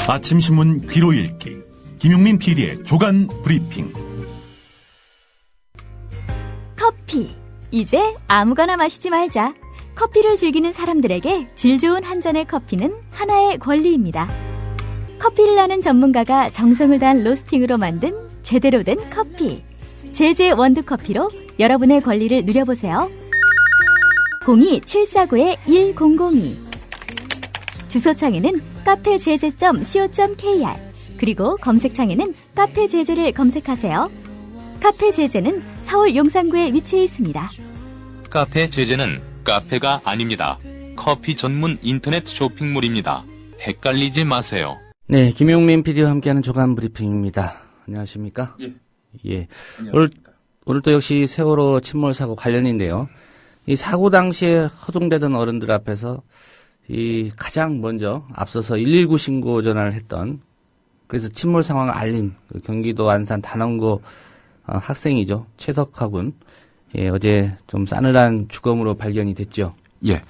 아침 신문 귀로 읽기 김용민 PD의 조간 브리핑. 커피. 이제 아무거나 마시지 말자. 커피를 즐기는 사람들에게 질 좋은 한 잔의 커피는 하나의 권리입니다. 커피를 아는 전문가가 정성을 다한 로스팅으로 만든 제대로 된 커피. 제제 원두커피로 여러분의 권리를 누려보세요. 02-749-1002 주소창에는 카페제제.co.kr 그리고 검색창에는 카페제제를 검색하세요. 카페제제는 서울 용산구에 위치해 있습니다. 카페제제는 카페가 아닙니다. 커피 전문 인터넷 쇼핑몰입니다. 헷갈리지 마세요. 네, 김용민 PD와 함께하는 조간 브리핑입니다. 안녕하십니까? 예. 오늘 또 역시 세월호 침몰 사고 관련인데요. 이 사고 당시에 허둥대던 어른들 앞에서 이 가장 먼저 앞서서 119 신고 전화를 했던, 그래서 침몰 상황을 알린 그 경기도 안산 단원고 학생이죠. 최덕하 군. 예, 어제 좀 싸늘한 주검으로 발견이 됐죠. 예.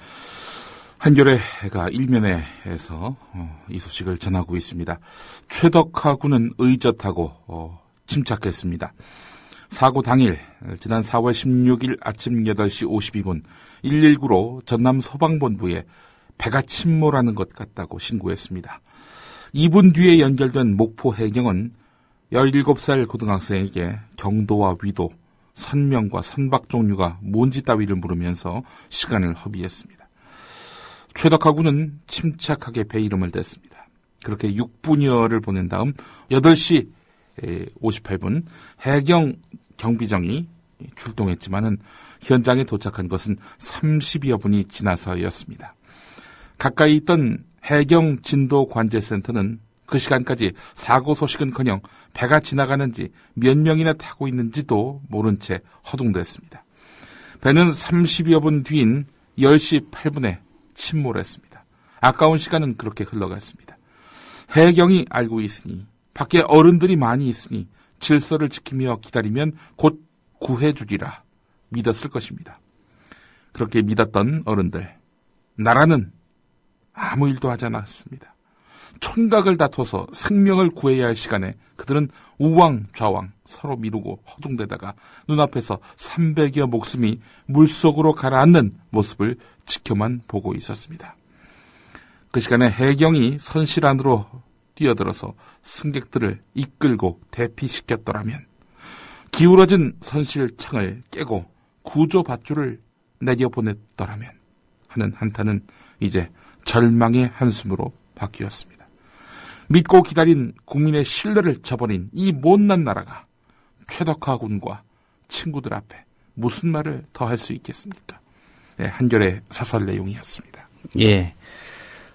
한겨레가 일면에서 이 소식을 전하고 있습니다. 최덕하 군은 의젓하고 침착했습니다. 사고 당일 지난 4월 16일 아침 8시 52분 119로 전남 소방본부에 배가 침몰하는 것 같다고 신고했습니다. 2분 뒤에 연결된 목포 해경은 17살 고등학생에게 경도와 위도, 선명과 선박 종류가 뭔지 따위를 물으면서 시간을 허비했습니다. 최덕하 군은 침착하게 배 이름을 댔습니다. 그렇게 6분여를 보낸 다음 8시 58분 해경 경비정이 출동했지만은 현장에 도착한 것은 30여 분이 지나서였습니다. 가까이 있던 해경 진도관제센터는 그 시간까지 사고 소식은커녕 배가 지나가는지 몇 명이나 타고 있는지도 모른 채 허둥댔습니다. 배는 30여 분 뒤인 10시 8분에 침몰했습니다. 아까운 시간은 그렇게 흘러갔습니다. 해경이 알고 있으니, 밖에 어른들이 많이 있으니 질서를 지키며 기다리면 곧 구해주리라 믿었을 것입니다. 그렇게 믿었던 어른들, 나라는 아무 일도 하지 않았습니다. 촌각을 다퉈서 생명을 구해야 할 시간에 그들은 우왕좌왕 서로 미루고 허둥대다가 눈앞에서 300여 목숨이 물속으로 가라앉는 모습을 지켜만 보고 있었습니다. 그 시간에 해경이 선실 안으로 뛰어들어서 승객들을 이끌고 대피시켰더라면, 기울어진 선실 창을 깨고 구조 밧줄을 내려보냈더라면 하는 한탄은 이제 절망의 한숨으로 바뀌었습니다. 믿고 기다린 국민의 신뢰를 저버린 이 못난 나라가 최덕하 군과 친구들 앞에 무슨 말을 더 할 수 있겠습니까? 네, 한겨레 사설 내용이었습니다. 예.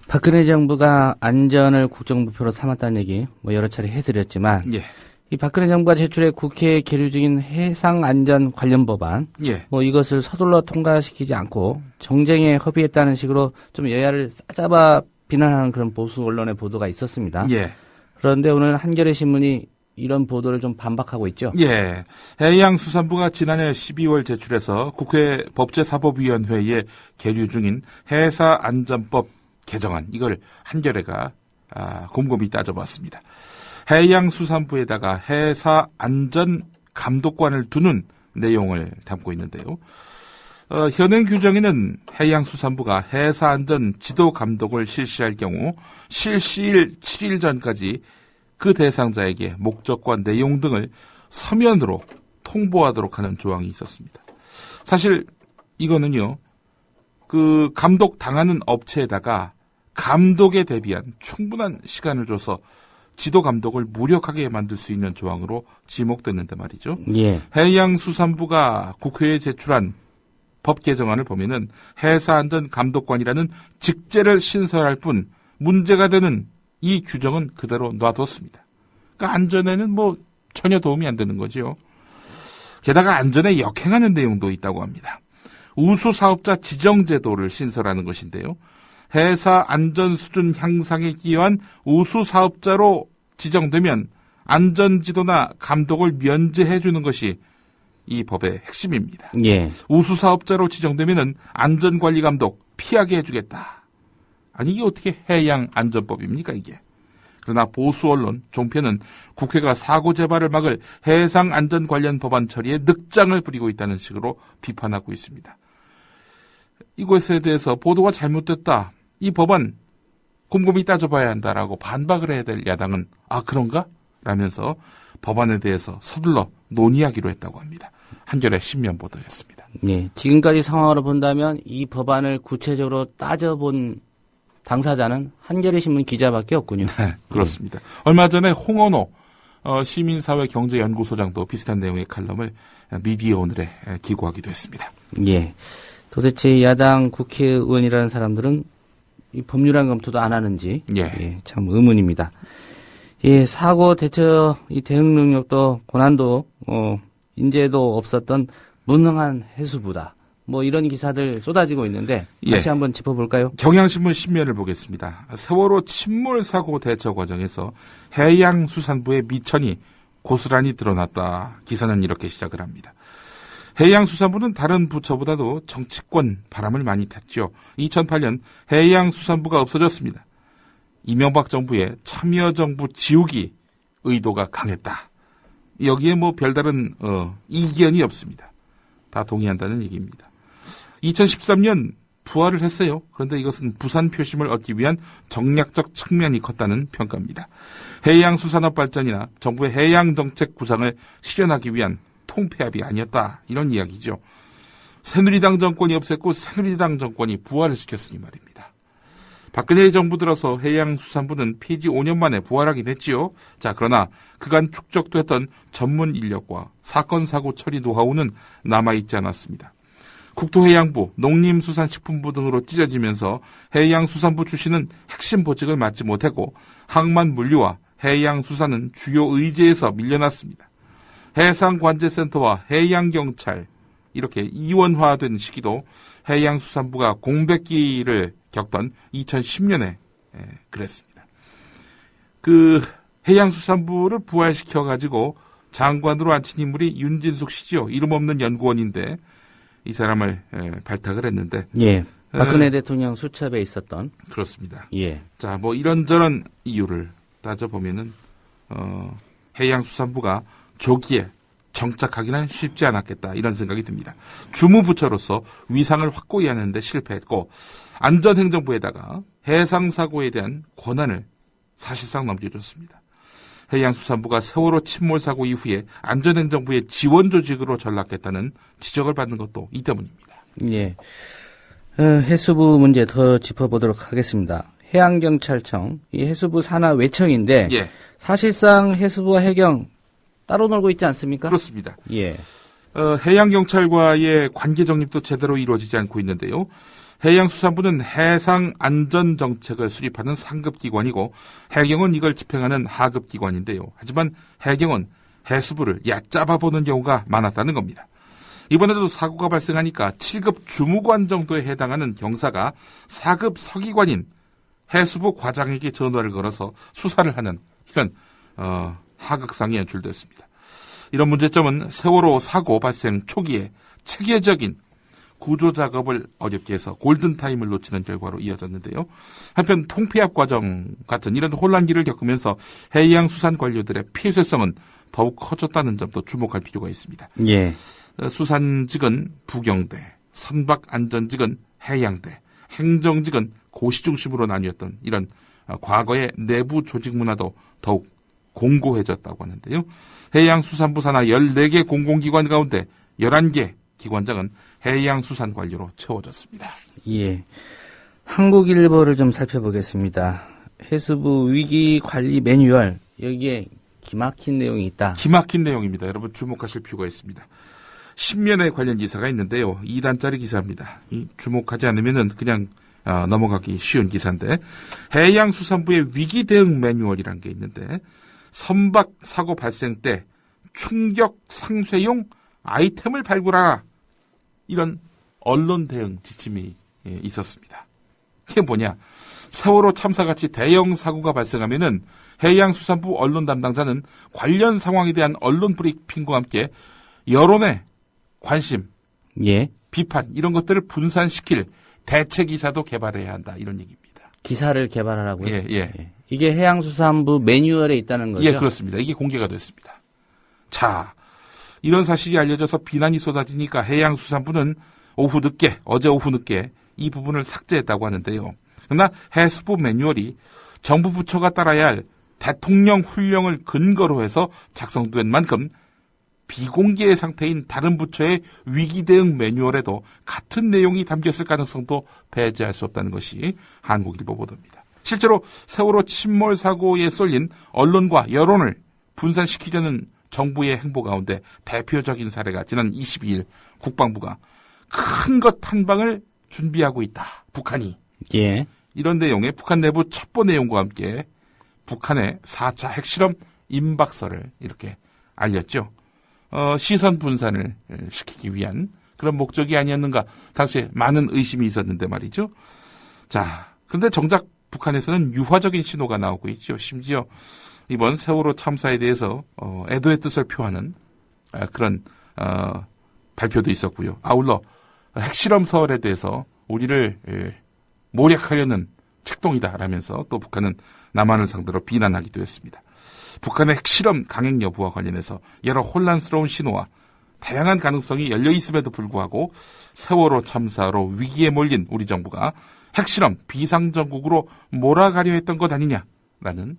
박근혜 정부가 안전을 국정목표로 삼았다는 얘기 여러 차례 해드렸지만, 예. 이 박근혜 정부가 제출해 국회에 계류 중인 해상안전 관련 법안, 예. 이것을 서둘러 통과시키지 않고 정쟁에 협의했다는 식으로 좀 여야를 싸잡아 비난하는 그런 보수 언론의 보도가 있었습니다. 예. 그런데 오늘 한겨레 신문이 이런 보도를 좀 반박하고 있죠. 예. 해양수산부가 지난해 12월 제출해서 국회 법제사법위원회에 계류 중인 해사안전법 개정안, 이걸 한겨레가 곰곰이 따져봤습니다. 해양수산부에다가 해사안전감독관을 두는 내용을 담고 있는데요. 현행 규정에는 해양수산부가 해사안전 지도감독을 실시할 경우 실시일 7일 전까지 그 대상자에게 목적과 내용 등을 서면으로 통보하도록 하는 조항이 있었습니다. 사실 이거는요, 그 감독 당하는 업체에다가 감독에 대비한 충분한 시간을 줘서 지도 감독을 무력하게 만들 수 있는 조항으로 지목됐는데 말이죠. 예. 해양수산부가 국회에 제출한 법 개정안을 보면은 해사안전감독관이라는 직제를 신설할 뿐 문제가 되는 이 규정은 그대로 놔뒀습니다. 그러니까 안전에는 전혀 도움이 안 되는 거죠. 게다가 안전에 역행하는 내용도 있다고 합니다. 우수사업자 지정제도를 신설하는 것인데요. 해사 안전 수준 향상에 기여한 우수사업자로 지정되면 안전지도나 감독을 면제해 주는 것이 이 법의 핵심입니다. 예. 우수사업자로 지정되면 안전관리감독 피하게 해주겠다. 아니, 이게 어떻게 해양안전법입니까, 이게? 그러나 보수 언론 종편은 국회가 사고 재발을 막을 해상 안전 관련 법안 처리에 늑장을 부리고 있다는 식으로 비판하고 있습니다. 이것에 대해서 보도가 잘못됐다. 이 법안 곰곰이 따져봐야 한다라고 반박을 해야 될 야당은 그런가? 라면서 법안에 대해서 서둘러 논의하기로 했다고 합니다. 한겨레 신면 보도였습니다. 네, 지금까지 상황으로 본다면 이 법안을 구체적으로 따져본 당사자는 한겨레 신문 기자밖에 없군요. 네, 그렇습니다. 얼마 전에 홍언호 시민사회경제연구소장도 비슷한 내용의 칼럼을 미디어 오늘에 기고하기도 했습니다. 예. 도대체 야당 국회의원이라는 사람들은 이 법률안 검토도 안 하는지 참 의문입니다. 예, 사고 대처 이 대응 능력도 고난도 인재도 없었던 무능한 해수부다. 뭐 이런 기사들 쏟아지고 있는데 다시 한번 짚어볼까요? 경향신문 신면을 보겠습니다. 세월호 침몰 사고 대처 과정에서 해양수산부의 미천이 고스란히 드러났다. 기사는 이렇게 시작을 합니다. 해양수산부는 다른 부처보다도 정치권 바람을 많이 탔죠. 2008년 해양수산부가 없어졌습니다. 이명박 정부의 참여정부 지우기 의도가 강했다. 여기에 뭐 별다른 이견이 없습니다. 다 동의한다는 얘기입니다. 2013년 부활을 했어요. 그런데 이것은 부산 표심을 얻기 위한 정략적 측면이 컸다는 평가입니다. 해양수산업 발전이나 정부의 해양정책 구상을 실현하기 위한 통폐합이 아니었다. 이런 이야기죠. 새누리당 정권이 없앴고 새누리당 정권이 부활을 시켰으니 말입니다. 박근혜 정부 들어서 해양수산부는 폐지 5년 만에 부활하긴 했지요. 자, 그러나 그간 축적도 했던 전문 인력과 사건 사고 처리 노하우는 남아있지 않았습니다. 국토해양부, 농림수산식품부 등으로 찢어지면서 해양수산부 출신은 핵심 보직을 맡지 못했고 항만물류와 해양수산은 주요 의제에서 밀려났습니다. 해상관제센터와 해양경찰 이렇게 이원화된 시기도 해양수산부가 공백기를 겪던 2010년에 그랬습니다. 그 해양수산부를 부활시켜가지고 장관으로 앉힌 인물이 윤진숙 씨죠. 이름 없는 연구원인데 이 사람을 발탁을 했는데 예, 박근혜 대통령 수첩에 있었던 그렇습니다. 예. 자, 뭐 이런저런 이유를 따져보면은 해양수산부가 조기에 정착하기는 쉽지 않았겠다 이런 생각이 듭니다. 주무부처로서 위상을 확고히 하는데 실패했고 안전행정부에다가 해상사고에 대한 권한을 사실상 넘겨줬습니다. 해양수산부가 세월호 침몰사고 이후에 안전행정부의 지원조직으로 전락했다는 지적을 받는 것도 이 때문입니다. 예. 해수부 문제 더 짚어보도록 하겠습니다. 해양경찰청, 이 해수부 산하 외청인데 사실상 해수부와 해경 따로 놀고 있지 않습니까? 그렇습니다. 예. 해양경찰과의 관계 정립도 제대로 이루어지지 않고 있는데요. 해양수산부는 해상안전정책을 수립하는 상급기관이고 해경은 이걸 집행하는 하급기관인데요. 하지만 해경은 해수부를 얕잡아보는 경우가 많았다는 겁니다. 이번에도 사고가 발생하니까 7급 주무관 정도에 해당하는 경사가 4급 서기관인 해수부 과장에게 전화를 걸어서 수사를 하는 이런 하극상이 연출됐습니다. 이런 문제점은 세월호 사고 발생 초기에 체계적인 구조 작업을 어렵게 해서 골든타임을 놓치는 결과로 이어졌는데요. 한편 통폐합 과정 같은 이런 혼란기를 겪으면서 해양수산 관료들의 폐쇄성은 더욱 커졌다는 점도 주목할 필요가 있습니다. 예. 수산직은 부경대, 선박안전직은 해양대, 행정직은 고시 중심으로 나뉘었던 이런 과거의 내부 조직 문화도 더욱 공고해졌다고 하는데요. 해양수산부 산하 14개 공공기관 가운데 11개 기관장은 해양수산관료로 채워졌습니다. 예. 한국일보를 좀 살펴보겠습니다. 해수부 위기관리 매뉴얼, 여기에 기막힌 내용이 있다. 기막힌 내용입니다. 여러분 주목하실 필요가 있습니다. 10면의 관련 기사가 있는데요. 2단짜리 기사입니다. 주목하지 않으면 그냥 넘어가기 쉬운 기사인데 해양수산부의 위기대응 매뉴얼이라는 게 있는데 선박 사고 발생 때 충격 상쇄용 아이템을 발굴하라. 이런 언론 대응 지침이 있었습니다. 이게 뭐냐? 세월호 참사같이 대형 사고가 발생하면은 해양수산부 언론 담당자는 관련 상황에 대한 언론 브리핑과 함께 여론의 관심, 비판 이런 것들을 분산시킬 대체 기사도 개발해야 한다. 이런 얘기입니다. 기사를 개발하라고요? 예. 이게 해양수산부 매뉴얼에 있다는 거죠? 예, 그렇습니다. 이게 공개가 됐습니다. 자, 이런 사실이 알려져서 비난이 쏟아지니까 해양수산부는 어제 오후 늦게 이 부분을 삭제했다고 하는데요. 그러나 해수부 매뉴얼이 정부 부처가 따라야 할 대통령 훈령을 근거로 해서 작성된 만큼 비공개 상태인 다른 부처의 위기 대응 매뉴얼에도 같은 내용이 담겼을 가능성도 배제할 수 없다는 것이 한국일보 보도입니다. 실제로 세월호 침몰 사고에 쏠린 언론과 여론을 분산시키려는 정부의 행보 가운데 대표적인 사례가 지난 22일 국방부가 큰 것 한 방을 준비하고 있다. 북한이. 예. 이런 내용의 북한 내부 첩보 내용과 함께 북한의 4차 핵실험 임박설을 이렇게 알렸죠. 시선 분산을 시키기 위한 그런 목적이 아니었는가. 당시에 많은 의심이 있었는데 말이죠. 자, 그런데 정작 북한에서는 유화적인 신호가 나오고 있죠. 심지어 이번 세월호 참사에 대해서 애도의 뜻을 표하는 그런 발표도 있었고요. 아울러 핵실험설에 대해서 우리를 모략하려는 책동이다라면서 또 북한은 남한을 상대로 비난하기도 했습니다. 북한의 핵실험 강행 여부와 관련해서 여러 혼란스러운 신호와 다양한 가능성이 열려 있음에도 불구하고 세월호 참사로 위기에 몰린 우리 정부가 핵실험 비상정국으로 몰아가려 했던 것 아니냐라는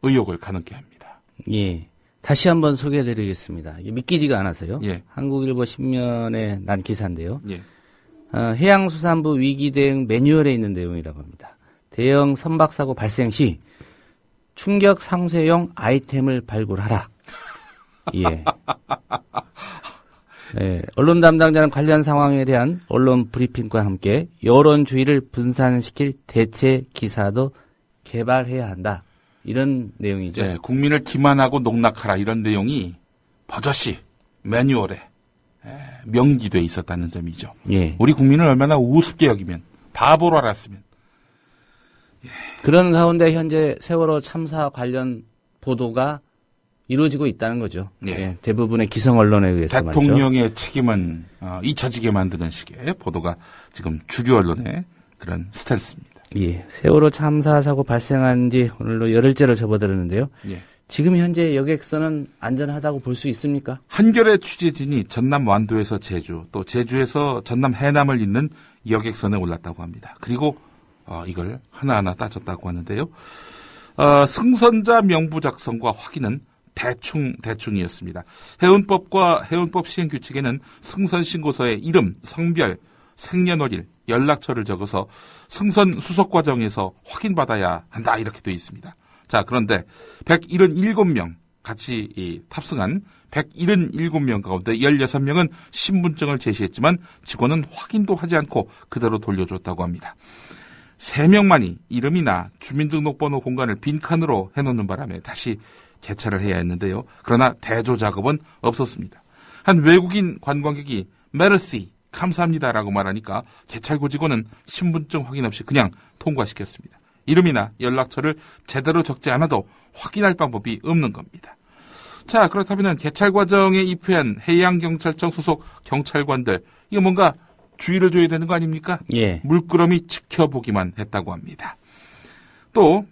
의혹을 가능케 합니다. 예. 다시 한번 소개해드리겠습니다. 믿기지가 않아서요. 예. 한국일보 신문에 난 기사인데요. 예. 해양수산부 위기대응 매뉴얼에 있는 내용이라고 합니다. 대형 선박사고 발생 시 충격 상쇄용 아이템을 발굴하라. 예. 예. 언론 담당자는 관련 상황에 대한 언론 브리핑과 함께 여론주의를 분산시킬 대체 기사도 개발해야 한다. 이런 내용이죠. 예, 국민을 기만하고 농락하라 이런 내용이 버젓이 매뉴얼에 명기돼 있었다는 점이죠. 예. 우리 국민을 얼마나 우습게 여기면 바보로 알았으면. 그런 가운데 현재 세월호 참사 관련 보도가 이루어지고 있다는 거죠. 예. 예, 대부분의 기성 언론에 의해서 대통령의 말이죠. 책임은 잊혀지게 만드는 식의 보도가 지금 주류 언론의 그런 스탠스입니다. 예, 세월호 참사 사고 발생한 지 오늘로 열흘째로 접어들었는데요. 예. 지금 현재 여객선은 안전하다고 볼 수 있습니까? 한겨레 취재진이 전남 완도에서 제주, 또 제주에서 전남 해남을 잇는 여객선에 올랐다고 합니다. 그리고 이걸 하나하나 따졌다고 하는데요. 승선자 명부 작성과 확인은 대충이었습니다. 해운법과 해운법 시행규칙에는 승선 신고서에 이름, 성별, 생년월일, 연락처를 적어서 승선 수속 과정에서 확인받아야 한다 이렇게 되어 있습니다. 자, 그런데 177명 같이 탑승한 177명 가운데 16명은 신분증을 제시했지만 직원은 확인도 하지 않고 그대로 돌려줬다고 합니다. 3명만이 이름이나 주민등록번호 공간을 빈칸으로 해놓는 바람에 다시 개찰을 해야 했는데요. 그러나 대조 작업은 없었습니다. 한 외국인 관광객이 메르시 감사합니다라고 말하니까 개찰구 직원은 신분증 확인 없이 그냥 통과시켰습니다. 이름이나 연락처를 제대로 적지 않아도 확인할 방법이 없는 겁니다. 자, 그렇다면 개찰 과정에 입회한 해양경찰청 소속 경찰관들 이거 뭔가 주의를 줘야 되는 거 아닙니까? 예. 물끄러미 지켜보기만 했다고 합니다. 또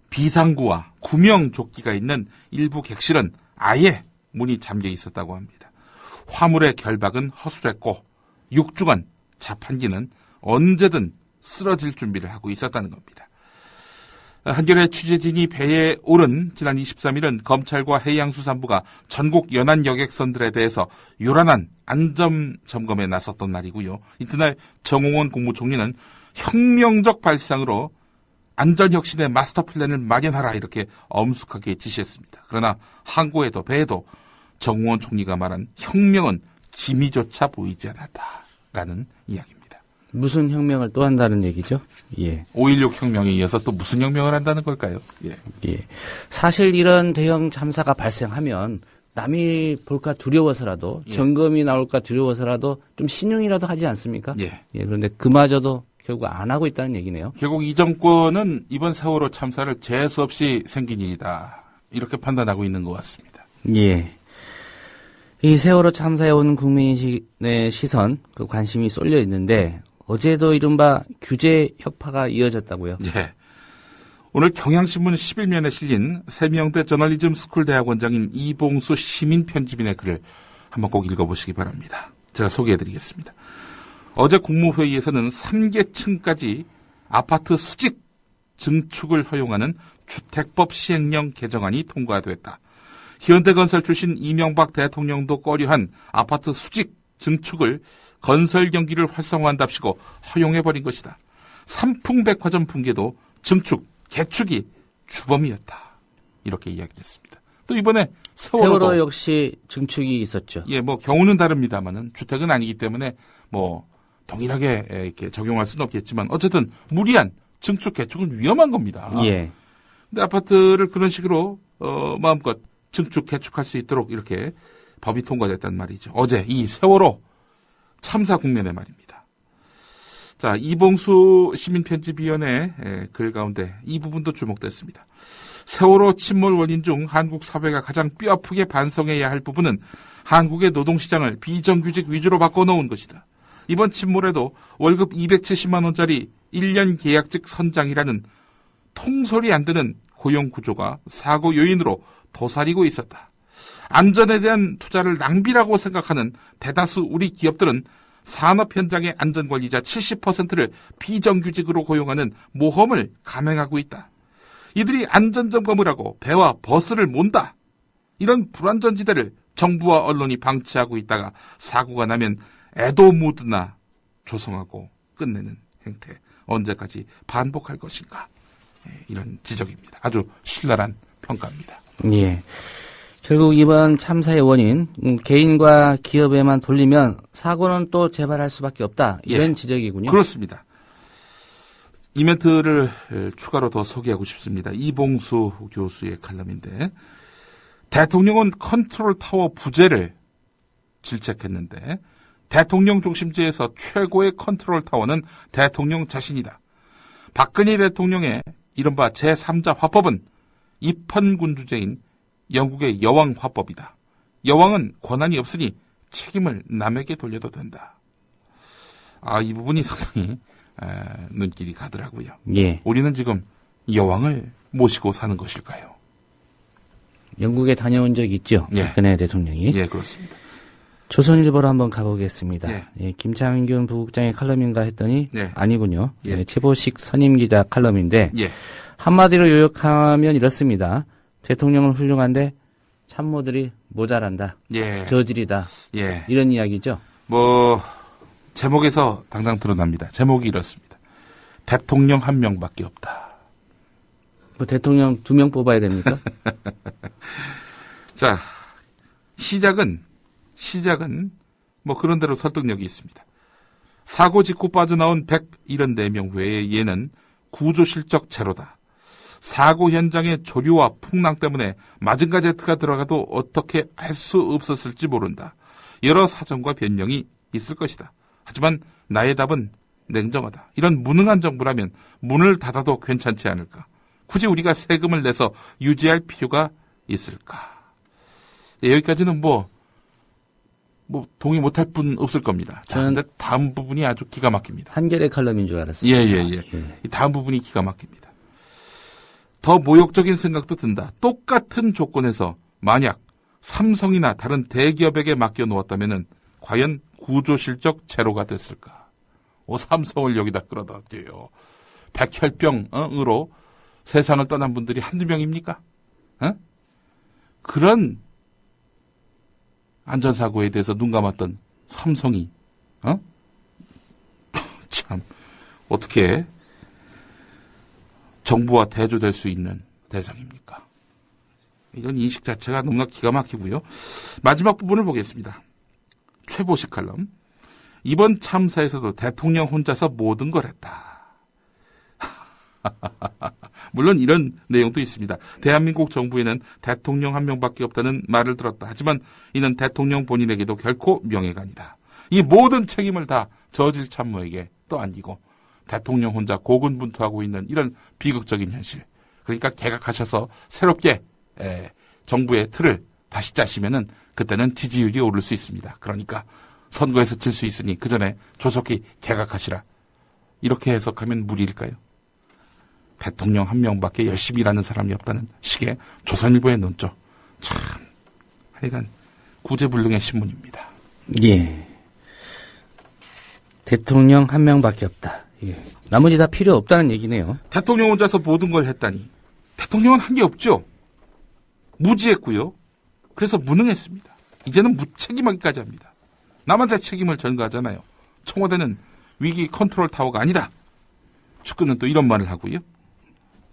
비상구와 구명조끼가 있는 일부 객실은 아예 문이 잠겨 있었다고 합니다. 화물의 결박은 허술했고 육중한 자판기는 언제든 쓰러질 준비를 하고 있었다는 겁니다. 한겨레 취재진이 배에 오른 지난 23일은 검찰과 해양수산부가 전국 연안 여객선들에 대해서 요란한 안전 점검에 나섰던 날이고요. 이튿날 정홍원 국무총리는 혁명적 발상으로 안전혁신의 마스터 플랜을 마련하라 이렇게 엄숙하게 지시했습니다. 그러나 항구에도 배에도 정홍원 총리가 말한 혁명은 기미조차 보이지 않았다라는 이야기입니다. 무슨 혁명을 또 한다는 얘기죠? 예. 5.16 혁명에 이어서 또 무슨 혁명을 한다는 걸까요? 예. 예. 사실 이런 대형 참사가 발생하면 남이 볼까 두려워서라도 예. 점검이 나올까 두려워서라도 좀 신용이라도 하지 않습니까? 예. 예. 그런데 그마저도 결국 안 하고 있다는 얘기네요. 결국 이 정권은 이번 세월호 참사를 재수 없이 생긴 일이다. 이렇게 판단하고 있는 것 같습니다. 예. 이 세월호 참사에 온 국민의 시선, 그 관심이 쏠려 있는데 어제도 이른바 규제 혁파가 이어졌다고요? 예. 오늘 경향신문 11면에 실린 세명대 저널리즘 스쿨 대학원장인 이봉수 시민편집인의 글을 한번 꼭 읽어보시기 바랍니다. 제가 소개해드리겠습니다. 어제 국무회의에서는 3계층까지 아파트 수직 증축을 허용하는 주택법 시행령 개정안이 통과됐다. 현대건설 출신 이명박 대통령도 꺼려한 아파트 수직 증축을 건설 경기를 활성화한답시고 허용해버린 것이다. 삼풍백화점 붕괴도 증축, 개축이 주범이었다. 이렇게 이야기했습니다. 또 이번에 세월호 역시 증축이 있었죠. 예, 뭐 경우는 다릅니다만은 주택은 아니기 때문에 뭐 동일하게 이렇게 적용할 수는 없겠지만 어쨌든 무리한 증축, 개축은 위험한 겁니다. 예. 근데 아파트를 그런 식으로 마음껏 증축, 개축할 수 있도록 이렇게 법이 통과됐단 말이죠. 어제 이 세월호 참사 국면의 말입니다. 자, 이봉수 시민편집위원회 글 가운데 이 부분도 주목됐습니다. 세월호 침몰 원인 중 한국 사회가 가장 뼈아프게 반성해야 할 부분은 한국의 노동시장을 비정규직 위주로 바꿔놓은 것이다. 이번 침몰에도 월급 270만 원짜리 1년 계약직 선장이라는 통솔이 안 드는 고용구조가 사고 요인으로 도사리고 있었다. 안전에 대한 투자를 낭비라고 생각하는 대다수 우리 기업들은 산업 현장의 안전관리자 70%를 비정규직으로 고용하는 모험을 감행하고 있다. 이들이 안전점검을 하고 배와 버스를 몬다. 이런 불안전지대를 정부와 언론이 방치하고 있다가 사고가 나면 애도 모드나 조성하고 끝내는 행태. 언제까지 반복할 것인가. 이런 지적입니다. 아주 신랄한 평가입니다. 예. 결국 이번 참사의 원인 개인과 기업에만 돌리면 사고는 또 재발할 수밖에 없다. 이런 지적이군요. 그렇습니다. 이 멘트를 추가로 더 소개하고 싶습니다. 이봉수 교수의 칼럼인데 대통령은 컨트롤 타워 부재를 질책했는데 대통령 중심제에서 최고의 컨트롤 타워는 대통령 자신이다. 박근혜 대통령의 이른바 제3자 화법은 입헌군 주제인 영국의 여왕 화법이다. 여왕은 권한이 없으니 책임을 남에게 돌려도 된다. 이 부분이 상당히 눈길이 가더라고요. 예. 우리는 지금 여왕을 모시고 사는 것일까요? 영국에 다녀온 적 있죠? 예. 박근혜 대통령이. 예, 그렇습니다. 조선일보로 한번 가보겠습니다. 예. 예, 김창균 부국장의 칼럼인가 했더니 예. 아니군요. 예. 예, 최보식 선임 기자 칼럼인데 예. 한마디로 요약하면 이렇습니다. 대통령은 훌륭한데 참모들이 모자란다. 예. 저질이다. 예. 이런 이야기죠. 제목에서 당장 드러납니다. 제목이 이렇습니다. 대통령 한 명밖에 없다. 대통령 2명 뽑아야 됩니까? 자, 시작은 그런 대로 설득력이 있습니다. 사고 직후 빠져나온 174명 외에 얘는 구조 실적 제로다. 사고 현장의 조류와 풍랑 때문에 마징가 제트가 들어가도 어떻게 할 수 없었을지 모른다. 여러 사정과 변명이 있을 것이다. 하지만 나의 답은 냉정하다. 이런 무능한 정부라면 문을 닫아도 괜찮지 않을까? 굳이 우리가 세금을 내서 유지할 필요가 있을까? 네, 여기까지는 동의 못할 분 없을 겁니다. 자, 근데 다음 부분이 아주 기가 막힙니다. 한겨레 칼럼인 줄 알았어요. 예. 이 다음 부분이 기가 막힙니다. 더 모욕적인 생각도 든다. 똑같은 조건에서 만약 삼성이나 다른 대기업에게 맡겨놓았다면 과연 구조 실적 제로가 됐을까? 삼성을 여기다 끌어다 대요. 백혈병으로 세상을 떠난 분들이 한두 명입니까? 그런 안전사고에 대해서 눈 감았던 삼성이 참 어떻게 정부와 대조될 수 있는 대상입니까? 이런 인식 자체가 너무나 기가 막히고요. 마지막 부분을 보겠습니다. 최보식 칼럼. 이번 참사에서도 대통령 혼자서 모든 걸 했다. 물론 이런 내용도 있습니다. 대한민국 정부에는 대통령 한 명밖에 없다는 말을 들었다. 하지만 이는 대통령 본인에게도 결코 명예가 아니다. 이 모든 책임을 다 저질 참모에게 떠안기고 대통령 혼자 고군분투하고 있는 이런 비극적인 현실. 그러니까 개각하셔서 새롭게 정부의 틀을 다시 짜시면은 그때는 지지율이 오를 수 있습니다. 그러니까 선거에서 질 수 있으니 그 전에 조속히 개각하시라. 이렇게 해석하면 무리일까요? 대통령 한 명밖에 열심히 일하는 사람이 없다는 식의 조선일보의 논조. 참, 하여간 구제불능의 신문입니다. 예. 대통령 한 명밖에 없다. 예. 나머지 다 필요 없다는 얘기네요. 대통령 혼자서 모든 걸 했다니. 대통령은 한 게 없죠. 무지했고요. 그래서 무능했습니다. 이제는 무책임하기까지 합니다. 남한테 책임을 전가하잖아요. 청와대는 위기 컨트롤 타워가 아니다. 측근은 또 이런 말을 하고요.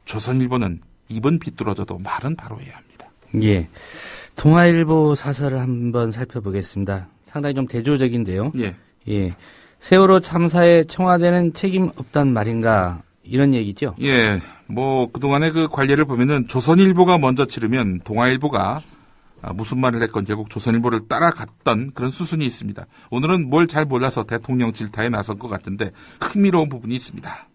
조선일보는 입은 비뚤어져도 말은 바로 해야 합니다. 예. 동아일보 사설을 한번 살펴보겠습니다. 상당히 좀 대조적인데요. 예. 예. 세월호 참사에 청와대는 책임 없단 말인가 이런 얘기죠. 예. 그동안의 그 관례를 보면은 조선일보가 먼저 치르면 동아일보가 무슨 말을 했건 결국 조선일보를 따라갔던 그런 수순이 있습니다. 오늘은 뭘 잘 몰라서 대통령 질타에 나선 것 같은데 흥미로운 부분이 있습니다.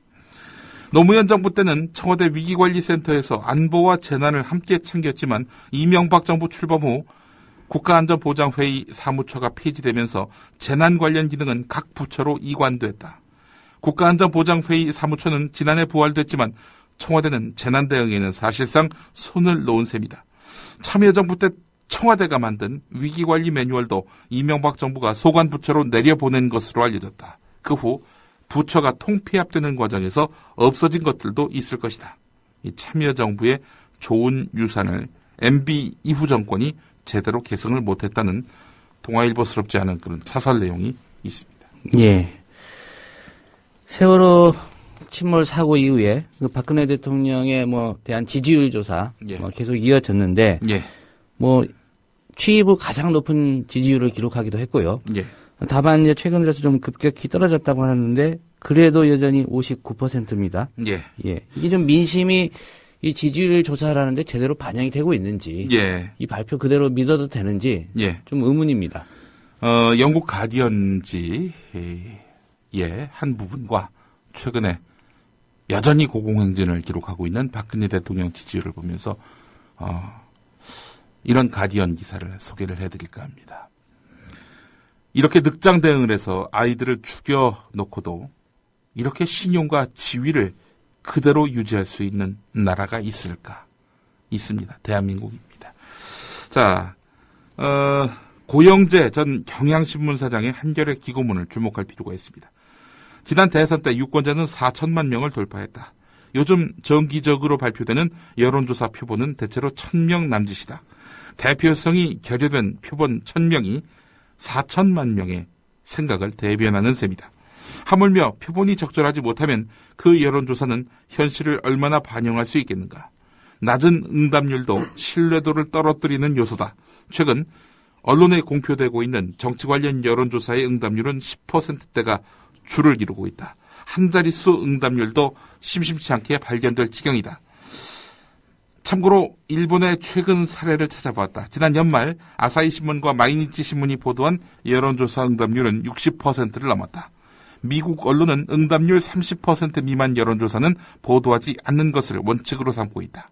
노무현 정부 때는 청와대 위기관리센터에서 안보와 재난을 함께 챙겼지만 이명박 정부 출범 후 국가안전보장회의 사무처가 폐지되면서 재난 관련 기능은 각 부처로 이관됐다. 국가안전보장회의 사무처는 지난해 부활됐지만 청와대는 재난 대응에는 사실상 손을 놓은 셈이다. 참여정부 때 청와대가 만든 위기관리 매뉴얼도 이명박 정부가 소관부처로 내려보낸 것으로 알려졌다. 그 후 부처가 통폐합되는 과정에서 없어진 것들도 있을 것이다. 이 참여정부의 좋은 유산을 MB 이후 정권이 제대로 개성을 못했다는 동아일보스럽지 않은 그런 사설 내용이 있습니다. 예. 세월호 침몰 사고 이후에 그 박근혜 대통령의 대한 지지율 조사 예. 계속 이어졌는데 예. 취임 후 가장 높은 지지율을 기록하기도 했고요. 예. 다만 이제 최근 들어서 좀 급격히 떨어졌다고 하는데 그래도 여전히 59%입니다. 예. 예. 이게 좀 민심이 이 지지율 조사라는데 제대로 반영이 되고 있는지 예. 이 발표 그대로 믿어도 되는지 예. 좀 의문입니다. 영국 가디언지 한 부분과 최근에 여전히 고공행진을 기록하고 있는 박근혜 대통령 지지율을 보면서 이런 가디언 기사를 소개를 해드릴까 합니다. 이렇게 늑장 대응을 해서 아이들을 죽여놓고도 이렇게 신용과 지위를 그대로 유지할 수 있는 나라가 있을까? 있습니다. 대한민국입니다. 자, 고영재 전 경향신문 사장의 한겨레 기고문을 주목할 필요가 있습니다. 지난 대선 때 유권자는 4천만 명을 돌파했다. 요즘 정기적으로 발표되는 여론조사 표본은 대체로 1,000명 남짓이다. 대표성이 결여된 표본 1,000명이 4천만 명의 생각을 대변하는 셈이다. 하물며 표본이 적절하지 못하면 그 여론조사는 현실을 얼마나 반영할 수 있겠는가. 낮은 응답률도 신뢰도를 떨어뜨리는 요소다. 최근 언론에 공표되고 있는 정치 관련 여론조사의 응답률은 10%대가 줄을 이루고 있다. 한 자릿수 응답률도 심심치 않게 발견될 지경이다. 참고로 일본의 최근 사례를 찾아보았다. 지난 연말 아사히 신문과 마이니치 신문이 보도한 여론조사 응답률은 60%를 넘었다. 미국 언론은 응답률 30% 미만 여론조사는 보도하지 않는 것을 원칙으로 삼고 있다.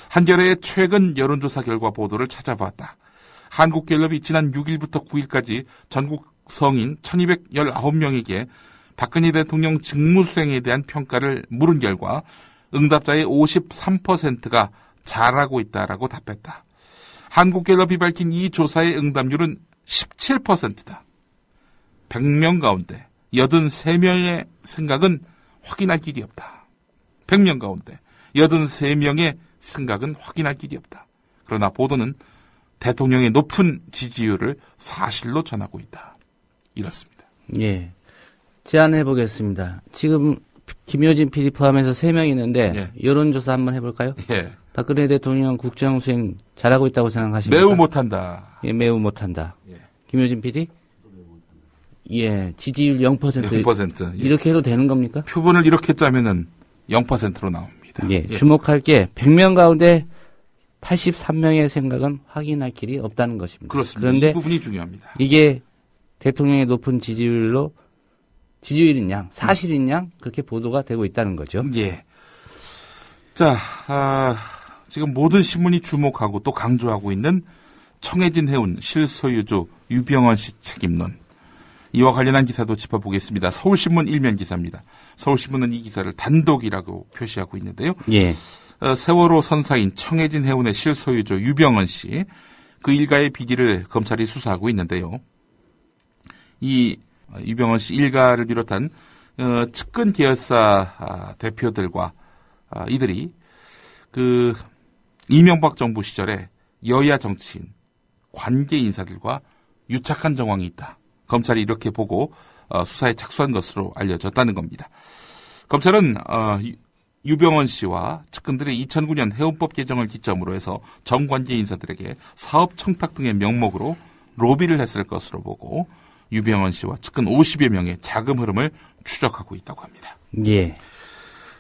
한겨레의 최근 여론조사 결과 보도를 찾아보았다. 한국갤럽이 지난 6일부터 9일까지 전국 성인 1219명에게 박근혜 대통령 직무수행에 대한 평가를 물은 결과 응답자의 53%가 잘하고 있다라고 답했다. 한국갤럽이 밝힌 이 조사의 응답률은 17%다. 100명 가운데 83명의 생각은 확인할 길이 없다. 100명 가운데 83명의 생각은 확인할 길이 없다. 그러나 보도는 대통령의 높은 지지율을 사실로 전하고 있다. 이렇습니다. 예. 제안해 보겠습니다. 지금 김효진 PD 포함해서 3명 있는데 예. 여론조사 한번 해볼까요? 예. 박근혜 대통령 국정수행 잘하고 있다고 생각하십니까? 매우 못한다. 예, 매우 못한다. 예. 김효진 PD? 예, 지지율 0%. 0%. 예. 이렇게 해도 되는 겁니까? 표본을 이렇게 짜면은 0%로 나옵니다. 예, 주목할 게 100명 가운데 83명의 생각은 확인할 길이 없다는 것입니다. 그렇습니다. 그런데 이 부분이 중요합니다. 이게 대통령의 높은 지지율인 양, 사실인 양 그렇게 보도가 되고 있다는 거죠. 예. 자, 지금 모든 신문이 주목하고 또 강조하고 있는 청해진 해운 실소유주 유병헌 씨 책임론. 이와 관련한 기사도 짚어보겠습니다. 서울신문 일면 기사입니다. 서울신문은 이 기사를 단독이라고 표시하고 있는데요. 예. 세월호 선사인 청해진 해운의 실소유주 유병헌 씨, 그 일가의 비리를 검찰이 수사하고 있는데요. 이 유병헌 씨 일가를 비롯한 측근 계열사 대표들과 이들이 그 이명박 정부 시절에 여야 정치인, 관계 인사들과 유착한 정황이 있다. 검찰이 이렇게 보고 수사에 착수한 것으로 알려졌다는 겁니다. 검찰은 유병헌 씨와 측근들이 2009년 해운법 개정을 기점으로 해서 정관계 인사들에게 사업 청탁 등의 명목으로 로비를 했을 것으로 보고 유병헌 씨와 측근 50여 명의 자금 흐름을 추적하고 있다고 합니다. 예.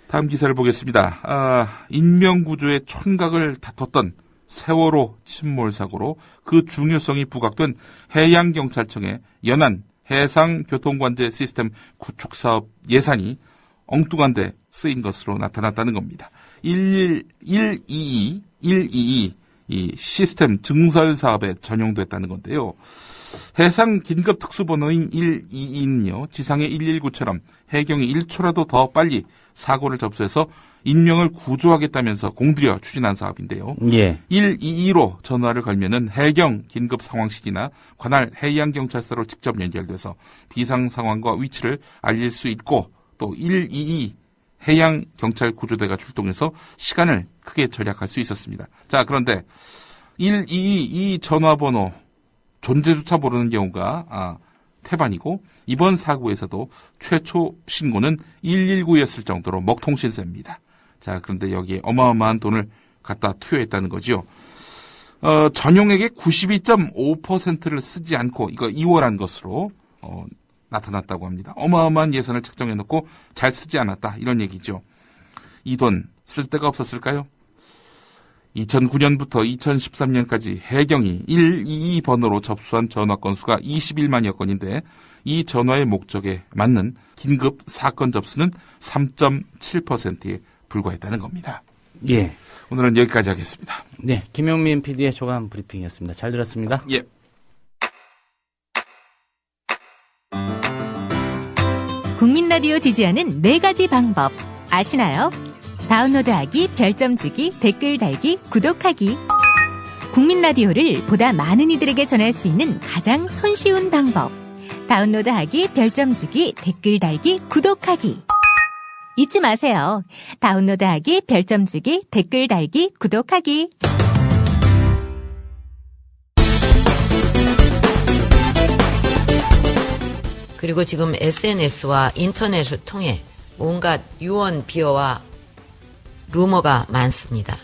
다음 기사를 보겠습니다. 인명구조의 촌각을 다퉜던 세월호 침몰 사고로 그 중요성이 부각된 해양경찰청의 연안 해상교통관제 시스템 구축사업 예산이 엉뚱한 데 쓰인 것으로 나타났다는 겁니다. 122 이 시스템 증설 사업에 전용됐다는 건데요. 해상 긴급 특수번호인 122는요, 지상의 119처럼 해경이 1초라도 더 빨리 사고를 접수해서 인명을 구조하겠다면서 공들여 추진한 사업인데요. 예. 122로 전화를 걸면은 해경 긴급 상황실이나 관할 해양경찰서로 직접 연결돼서 비상 상황과 위치를 알릴 수 있고, 또 122 해양경찰 구조대가 출동해서 시간을 크게 절약할 수 있었습니다. 자, 그런데 122 이 전화번호 존재조차 모르는 경우가 태반이고, 이번 사고에서도 최초 신고는 119였을 정도로 먹통신세입니다. 자, 그런데 여기에 어마어마한 돈을 갖다 투여했다는 거죠. 전용액의 92.5%를 쓰지 않고 이거 이월한 것으로 나타났다고 합니다. 어마어마한 예산을 책정해놓고 잘 쓰지 않았다, 이런 얘기죠. 이 돈 쓸 데가 없었을까요? 2009년부터 2013년까지 해경이 122 번호로 접수한 전화 건수가 21만여 건인데 이 전화의 목적에 맞는 긴급 사건 접수는 3.7%에 불과했다는 겁니다. 예. 오늘은 여기까지 하겠습니다. 네. 김용민 PD의 조간 브리핑이었습니다. 잘 들었습니다. 예. 국민 라디오 지지하는 4가지 방법 아시나요? 다운로드하기, 별점 주기, 댓글 달기, 구독하기. 국민 라디오를 보다 많은 이들에게 전할 수 있는 가장 손쉬운 방법. 다운로드하기, 별점 주기, 댓글 달기, 구독하기. 잊지 마세요. 다운로드하기, 별점 주기, 댓글 달기, 구독하기. 그리고 지금 SNS와 인터넷을 통해 온갖 유언 비어와 루머가 많습니다.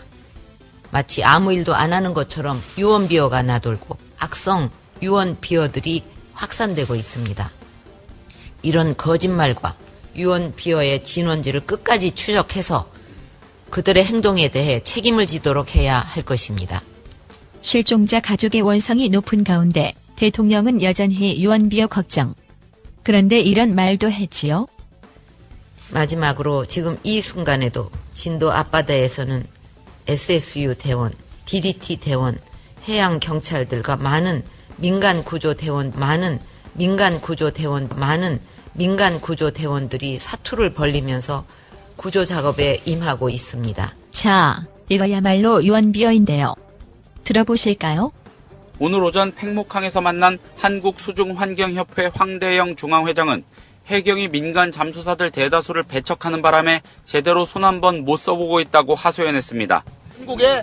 마치 아무 일도 안 하는 것처럼 유언 비어가 나돌고 악성 유언 비어들이 확산되고 있습니다. 이런 거짓말과 유언 비어의 진원지를 끝까지 추적해서 그들의 행동에 대해 책임을 지도록 해야 할 것입니다. 실종자 가족의 원성이 높은 가운데 대통령은 여전히 유언 비어 걱정. 그런데 이런 말도 했지요. 마지막으로 지금 이 순간에도 진도 앞바다에서는 SSU 대원, DDT 대원, 해양경찰들과 많은 민간 구조 대원들이 사투를 벌리면서 구조 작업에 임하고 있습니다. 자, 이거야말로 유언 비어인데요. 들어보실까요? 오늘 오전 팽목항에서 만난 한국수중환경협회 황대영 중앙회장은 해경이 민간 잠수사들 대다수를 배척하는 바람에 제대로 손 한 번 못 써보고 있다고 하소연했습니다. 한국에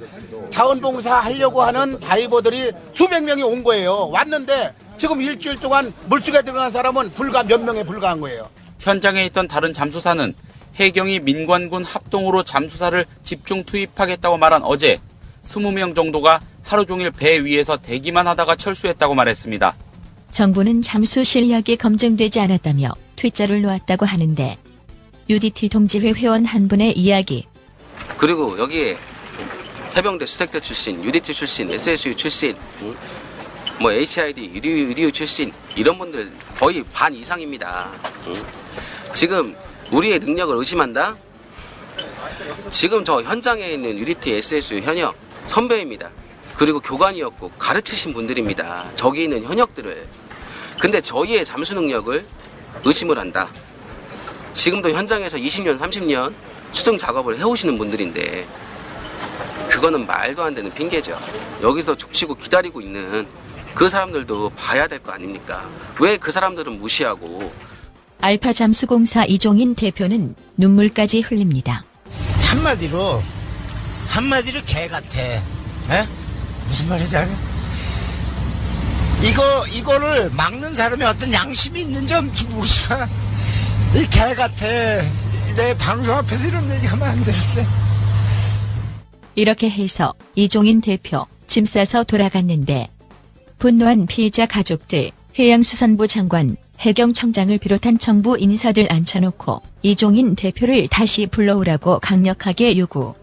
자원봉사 하려고 하는 다이버들이 수백 명이 온 거예요. 왔는데 지금 일주일 동안 물속에 들어간 사람은 불과 몇 명에 불과한 거예요. 현장에 있던 다른 잠수사는 해경이 민관군 합동으로 잠수사를 집중 투입하겠다고 말한 어제 20명 정도가 하루 종일 배 위에서 대기만 하다가 철수했다고 말했습니다. 정부는 잠수 실력이 검증되지 않았다며 퇴짜를 놓았다고 하는데 UDT 동지회 회원 한 분의 이야기. 그리고 여기에 해병대 수색대 출신, UDT 출신, SSU 출신, 뭐 HID, 유리우 출신 이런 분들 거의 반 이상입니다. 지금 우리의 능력을 의심한다? 지금 저 현장에 있는 UDT, SSU 현역 선배입니다. 그리고 교관이었고 가르치신 분들입니다. 저기 있는 현역들을. 근데 저희의 잠수 능력을 의심을 한다. 지금도 현장에서 20년, 30년 추정 작업을 해오시는 분들인데 그거는 말도 안 되는 핑계죠. 여기서 죽치고 기다리고 있는 그 사람들도 봐야 될 거 아닙니까? 왜 그 사람들은 무시하고. 알파 잠수공사 이종인 대표는 눈물까지 흘립니다. 한마디로 개 같아. 에? 무슨 말인지 알아? 이거를 막는 사람이 어떤 양심이 있는지 없는지 모르지만 이 개 같아. 내 방송 앞에서 이런 얘기 하면 안 되는데. 이렇게 해서 이종인 대표 짐 싸서 돌아갔는데 분노한 피해자 가족들, 해양수산부 장관, 해경청장을 비롯한 정부 인사들 앉혀놓고 이종인 대표를 다시 불러오라고 강력하게 요구.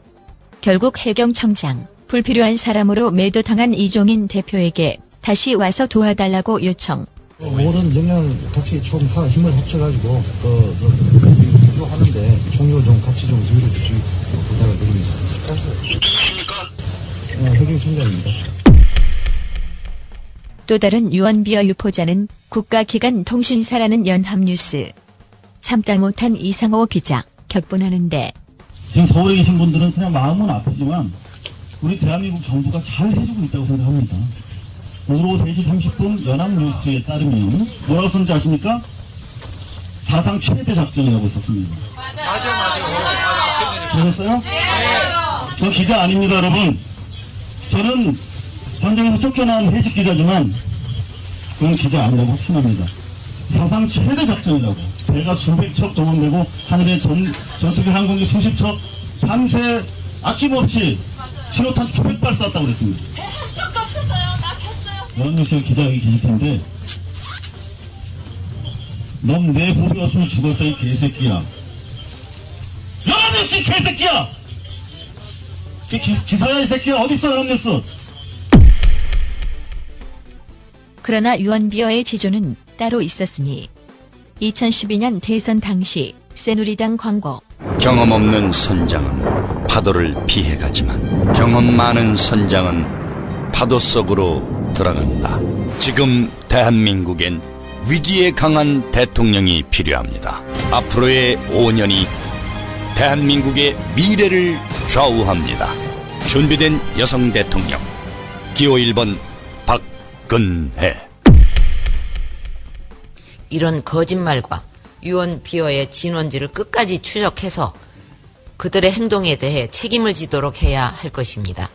결국 해경청장, 불필요한 사람으로 매도당한 이종인 대표에게 다시 와서 도와달라고 요청. 모든 영양 같이 총 다 힘을 합쳐가지고 구조하는데 종료 좀 같이 좀 조율해 주시기 부탁을 드립니다. 해경청장입니다. 또 다른 유언비어 유포자는 국가기관 통신사라는 연합뉴스. 참다 못한 이상호 기자 격분하는데. 지금 서울에 계신 분들은 그냥 마음은 아프지만 우리 대한민국 정부가 잘 해주고 있다고 생각합니다. 오늘 오후 3시 30분 연합뉴스에 따르면 뭐라고 썼는지 아십니까? 사상 최대 작전이라고 썼습니다. 맞아요. 보셨어요? 네. 저 기자 아닙니다, 여러분. 저는 현장에서 쫓겨난 해직 기자지만 그건 기자 아니라고 확신합니다. 사상 최대 작전이라고. 배가 수백 척 동원되고 하늘에 전투기 항공기 수십 척 밤새 아낌없이 신호탄 900발 쐈다고 그랬습니다. 연합뉴스에 기자 여기 계실 텐데 넌 내 후배였으면 죽었어 이 개새끼야. 연합뉴스 개새끼야. 기사야 이 새끼야. 어딨어 연합뉴스. 그러나 유언비어의 지조는 따로 있었으니 2012년 대선 당시 새누리당 광고. 경험 없는 선장은 파도를 피해가지만 경험 많은 선장은 파도 속으로 들어간다. 지금 대한민국엔 위기에 강한 대통령이 필요합니다. 앞으로의 5년이 대한민국의 미래를 좌우합니다. 준비된 여성 대통령 기호 1번 박근혜. 이런 거짓말과 유언비어의 진원지를 끝까지 추적해서 그들의 행동에 대해 책임을 지도록 해야 할 것입니다.